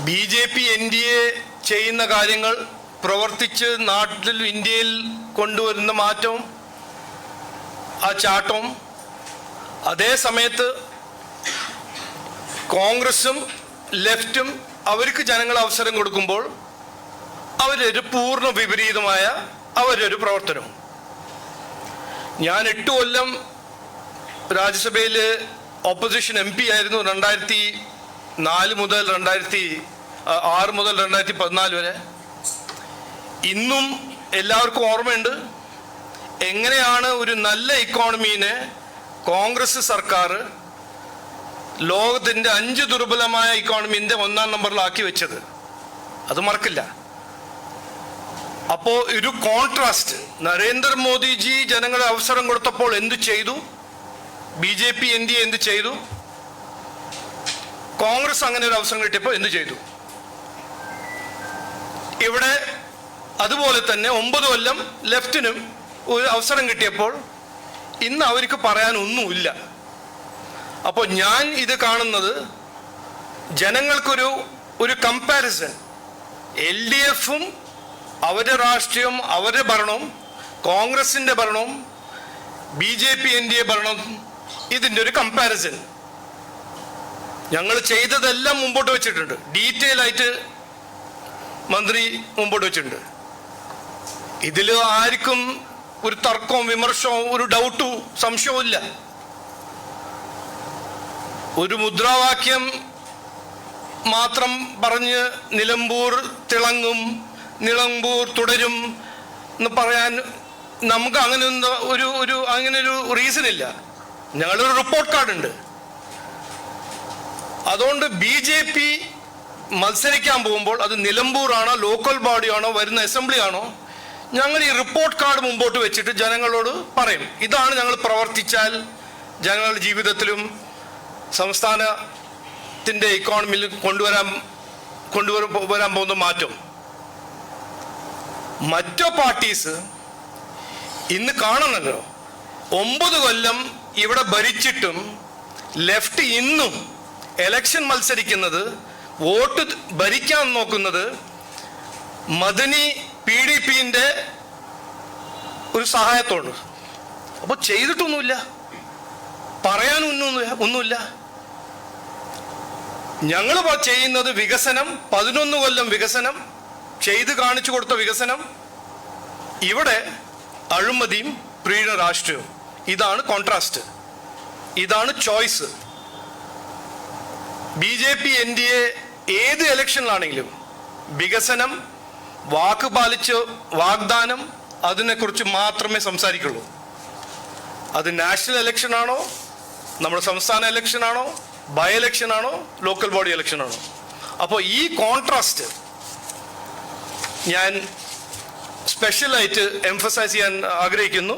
BJP NDA ചെയ്യുന്ന കാര്യങ്ങൾ പ്രവർത്തിച്ച് നാട്ടിൽ ഇന്ത്യയിൽ കൊണ്ടുവരുന്ന മാറ്റവും ആ ചാട്ടവും അതേ സമയത്ത് കോൺഗ്രസും ലെഫ്റ്റും അവർക്ക് ജനങ്ങൾ അവസരം കൊടുക്കുമ്പോൾ അവരൊരു പൂർണ്ണ വിപരീതമായ അവരൊരു പ്രവർത്തനവും. ഞാൻ 8 കൊല്ലം രാജ്യസഭയിൽ ഓപ്പോസിഷൻ MP ആയിരുന്നു. 2004 മുതൽ 2006 മുതൽ 2014 വരെ. ഇന്നും എല്ലാവർക്കും ഓർമ്മയുണ്ട് എങ്ങനെയാണ് ഒരു നല്ല ഇക്കോണമീനെ കോൺഗ്രസ് സർക്കാർ ലോകത്തിൻ്റെ 5 ദുർബലമായ ഇക്കോണമീൻ്റെ 1-ാം നമ്പറിലാക്കി വെച്ചത്. അത് മറക്കില്ല. അപ്പോൾ ഒരു കോൺട്രാസ്റ്റ്, നരേന്ദ്രമോദിജി ജനങ്ങളെ അവസരം കൊടുത്തപ്പോൾ എന്തു ചെയ്തു, BJP NDA എന്ത് ചെയ്തു, കോൺഗ്രസ് അങ്ങനെ ഒരു അവസരം കിട്ടിയപ്പോൾ എന്ത് ചെയ്തു. ഇവിടെ അതുപോലെ തന്നെ 9 കൊല്ലം ലെഫ്റ്റിനും ഒരു അവസരം കിട്ടിയപ്പോൾ ഇന്ന് അവർക്ക് പറയാനൊന്നുമില്ല. അപ്പോൾ ഞാൻ ഇത് കാണുന്നത് ജനങ്ങൾക്കൊരു കമ്പാരിസൺ, LDFും അവരുടെ രാഷ്ട്രീയവും അവരുടെ ഭരണവും കോൺഗ്രസിൻ്റെ ഭരണവും BJP NDA ഭരണം, ഇതിൻ്റെ ഒരു കമ്പാരിസൺ. ഞങ്ങൾ ചെയ്തതെല്ലാം മുമ്പോട്ട് വെച്ചിട്ടുണ്ട്, ഡീറ്റെയിൽ ആയിട്ട് മന്ത്രി മുമ്പോട്ട് വെച്ചിട്ടുണ്ട്. ഇതിൽ ആർക്കും ഒരു തർക്കവും വിമർശനവും ഒരു ഡൗട്ടും സംശയവും ഇല്ല. ഒരു മുദ്രാവാക്യം മാത്രം പറഞ്ഞ് നിലമ്പൂർ തിളങ്ങും, നിലമ്പൂർ തുടരും എന്ന് പറയാൻ നമുക്ക് അങ്ങനെ ഒരു റീസൺ ഇല്ല. ഞങ്ങളൊരു റിപ്പോർട്ട് കാർഡുണ്ട്. അതുകൊണ്ട് BJP മത്സരിക്കാൻ പോകുമ്പോൾ അത് നിലമ്പൂറാണോ, ലോക്കൽ ബോഡിയാണോ, വരുന്ന അസംബ്ലി ആണോ, ഞങ്ങൾ ഈ റിപ്പോർട്ട് കാർഡ് മുമ്പോട്ട് വെച്ചിട്ട് ജനങ്ങളോട് പറയും, ഇതാണ് ഞങ്ങൾ പ്രവർത്തിച്ചാൽ ജനങ്ങളുടെ ജീവിതത്തിലും സംസ്ഥാനത്തിൻ്റെ ഇക്കോണമിയിൽ കൊണ്ടുവരാൻ പോകുന്ന മാറ്റം. മറ്റു പാർട്ടീസ് ഇന്ന് കാണണമല്ലോ, 9 കൊല്ലം ഇവിടെ ഭരിച്ചിട്ടും ലെഫ്റ്റ് ഇന്നും എലക്ഷൻ മത്സരിക്കുന്നത്, വോട്ട് ഭരിക്കാൻ നോക്കുന്നത് മദനി PDPൻ്റെ ഒരു സഹായത്തോട്. അപ്പോൾ ചെയ്തിട്ടൊന്നുമില്ല, പറയാനൊന്നുമില്ല. ഞങ്ങൾ ചെയ്യുന്നത് വികസനം, 11 കൊല്ലം വികസനം ചെയ്ത് കാണിച്ചു കൊടുത്ത വികസനം. ഇവിടെ അഴിമതിയും പ്രീണ രാഷ്ട്രീയവും. ഇതാണ് കോൺട്രാസ്റ്റ്, ഇതാണ് ചോയ്സ്. BJP NDA ഏത് ഇലക്ഷനിലാണെങ്കിലും വികസനം, വാക്ക് പാലിച്ച് വാഗ്ദാനം, അതിനെക്കുറിച്ച് മാത്രമേ സംസാരിക്കുള്ളൂ. അത് നാഷണൽ ഇലക്ഷനാണോ, നമ്മുടെ സംസ്ഥാന ഇലക്ഷനാണോ, ബൈ ഇലക്ഷനാണോ, ലോക്കൽ ബോഡി ഇലക്ഷനാണോ. അപ്പോൾ ഈ കോൺട്രാസ്റ്റ് ഞാൻ സ്പെഷ്യലായിട്ട് എംഫസൈസ് ചെയ്യാൻ ആഗ്രഹിക്കുന്നു.